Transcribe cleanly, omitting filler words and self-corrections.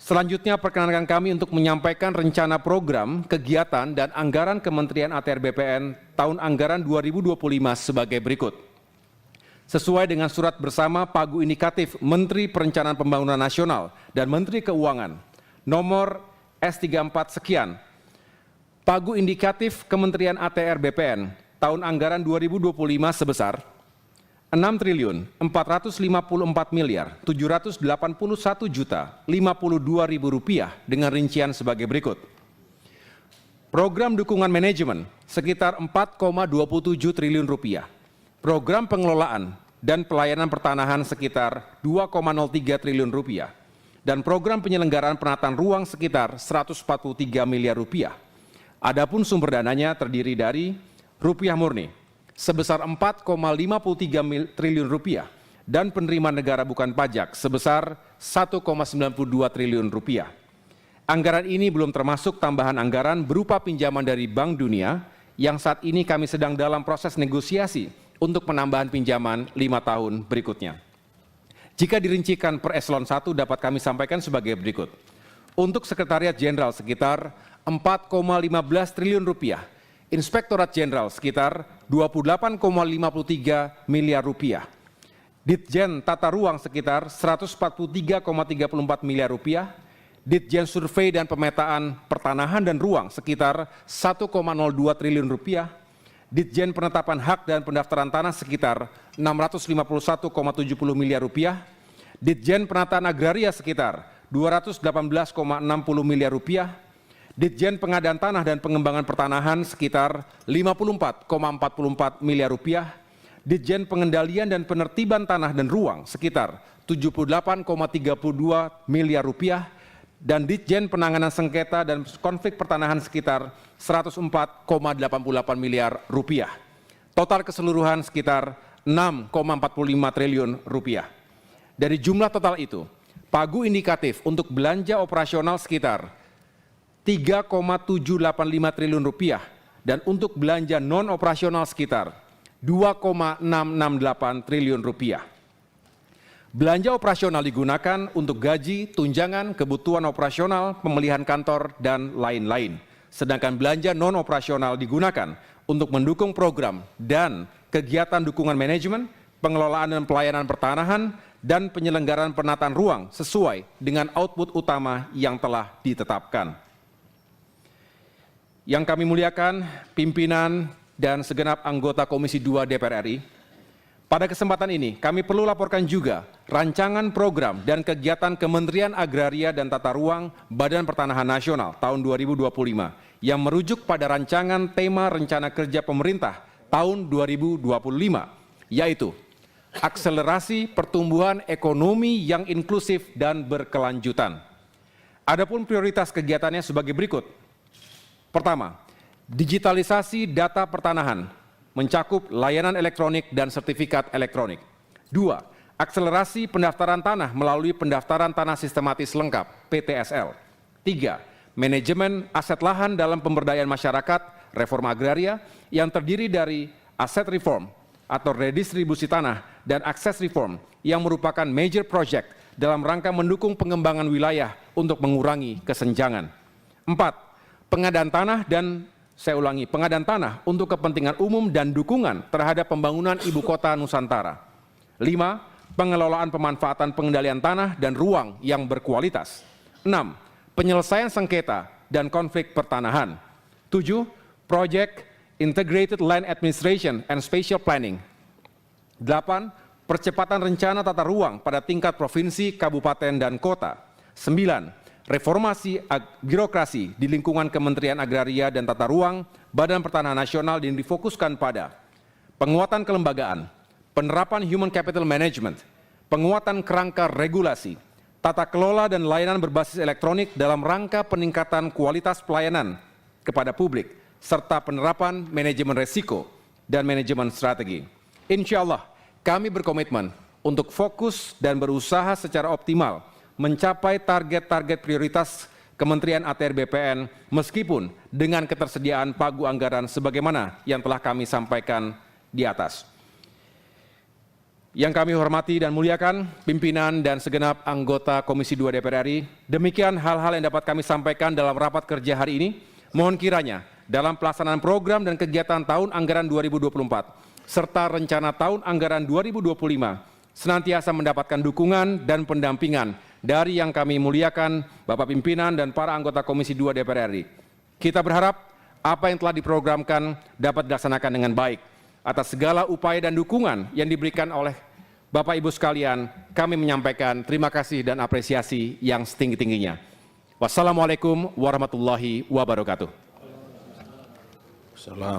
Selanjutnya perkenankan kami untuk menyampaikan rencana program, kegiatan, dan anggaran Kementerian ATR BPN tahun anggaran 2025 sebagai berikut. Sesuai dengan surat bersama Pagu Indikatif Menteri Perencanaan Pembangunan Nasional dan Menteri Keuangan nomor S34 sekian, Pagu Indikatif Kementerian ATR BPN tahun anggaran 2025 sebesar Rp6.454.781.052.052 dengan rincian sebagai berikut. Program dukungan manajemen sekitar Rp4,27 triliun. Program pengelolaan dan pelayanan pertanahan sekitar Rp2,03 triliun. Dan program penyelenggaraan penataan ruang sekitar Rp143 miliar. Adapun sumber dananya terdiri dari rupiah murni sebesar Rp4,53 triliun dan penerimaan negara bukan pajak sebesar Rp1,92 triliun. Anggaran ini belum termasuk tambahan anggaran berupa pinjaman dari Bank Dunia yang saat ini kami sedang dalam proses negosiasi untuk penambahan pinjaman 5 tahun berikutnya. Jika dirincikan per eselon 1 dapat kami sampaikan sebagai berikut. Untuk Sekretariat Jenderal sekitar Rp4,15 triliun, Inspektorat Jenderal sekitar Rp28,53 miliar, Ditjen Tata Ruang sekitar Rp143,34 miliar, Ditjen Survei dan Pemetaan Pertanahan dan Ruang sekitar Rp1,02 triliun, Ditjen Penetapan Hak dan Pendaftaran Tanah sekitar Rp651,70 miliar, Ditjen Penataan Agraria sekitar Rp218,60 miliar, Ditjen Pengadaan Tanah dan Pengembangan Pertanahan sekitar Rp54,44 miliar, Ditjen Pengendalian dan Penertiban Tanah dan Ruang sekitar Rp78,32 miliar, dan Ditjen Penanganan Sengketa dan Konflik Pertanahan sekitar Rp104,88 miliar. Total keseluruhan sekitar Rp6,45 triliun. Dari jumlah total itu, Pagu indikatif untuk belanja operasional sekitar Rp3,785 triliun dan untuk belanja non-operasional sekitar Rp2,668 triliun. Belanja operasional digunakan untuk gaji, tunjangan, kebutuhan operasional, pemeliharaan kantor, dan lain-lain. Sedangkan belanja non-operasional digunakan untuk mendukung program dan kegiatan dukungan manajemen, pengelolaan dan pelayanan pertanahan, dan penyelenggaraan penataan ruang sesuai dengan output utama yang telah ditetapkan. Yang kami muliakan, pimpinan dan segenap anggota Komisi 2 DPR RI, pada kesempatan ini kami perlu laporkan juga rancangan program dan kegiatan Kementerian Agraria dan Tata Ruang Badan Pertanahan Nasional tahun 2025 yang merujuk pada rancangan tema rencana kerja pemerintah tahun 2025, yaitu akselerasi pertumbuhan ekonomi yang inklusif dan berkelanjutan. Adapun prioritas kegiatannya sebagai berikut. Pertama, digitalisasi data pertanahan, mencakup layanan elektronik dan sertifikat elektronik. 2. Akselerasi pendaftaran tanah melalui pendaftaran tanah sistematis lengkap (PTSL). 3. Manajemen aset lahan dalam pemberdayaan masyarakat, reforma agraria yang terdiri dari aset reform atau redistribusi tanah dan akses reform yang merupakan major project dalam rangka mendukung pengembangan wilayah untuk mengurangi kesenjangan. 4. Pengadaan tanah dan pengadaan tanah untuk kepentingan umum dan dukungan terhadap pembangunan ibu kota Nusantara. 5. Pengelolaan pemanfaatan pengendalian tanah dan ruang yang berkualitas. 6. Penyelesaian sengketa dan konflik pertanahan. 7. Project Integrated Land Administration and Spatial Planning. 8. Percepatan rencana tata ruang pada tingkat provinsi, kabupaten, dan kota. 9. Reformasi birokrasi di lingkungan Kementerian Agraria dan Tata Ruang, Badan Pertanahan Nasional yang difokuskan pada penguatan kelembagaan, penerapan human capital management, penguatan kerangka regulasi, tata kelola dan layanan berbasis elektronik dalam rangka peningkatan kualitas pelayanan kepada publik, serta penerapan manajemen resiko dan manajemen strategi. Insya Allah, kami berkomitmen untuk fokus dan berusaha secara optimal mencapai target-target prioritas Kementerian ATR BPN meskipun dengan ketersediaan pagu anggaran sebagaimana yang telah kami sampaikan di atas. Yang kami hormati dan muliakan, pimpinan dan segenap anggota Komisi 2 DPR RI, demikian hal-hal yang dapat kami sampaikan dalam rapat kerja hari ini. Mohon kiranya dalam pelaksanaan program dan kegiatan tahun anggaran 2024, serta rencana tahun anggaran 2025, senantiasa mendapatkan dukungan dan pendampingan dari yang kami muliakan, Bapak Pimpinan dan para anggota Komisi 2 DPR RI. Kita berharap apa yang telah diprogramkan dapat dilaksanakan dengan baik. Atas segala upaya dan dukungan yang diberikan oleh Bapak Ibu sekalian, kami menyampaikan terima kasih dan apresiasi yang setinggi-tingginya. Wassalamualaikum warahmatullahi wabarakatuh. Salam.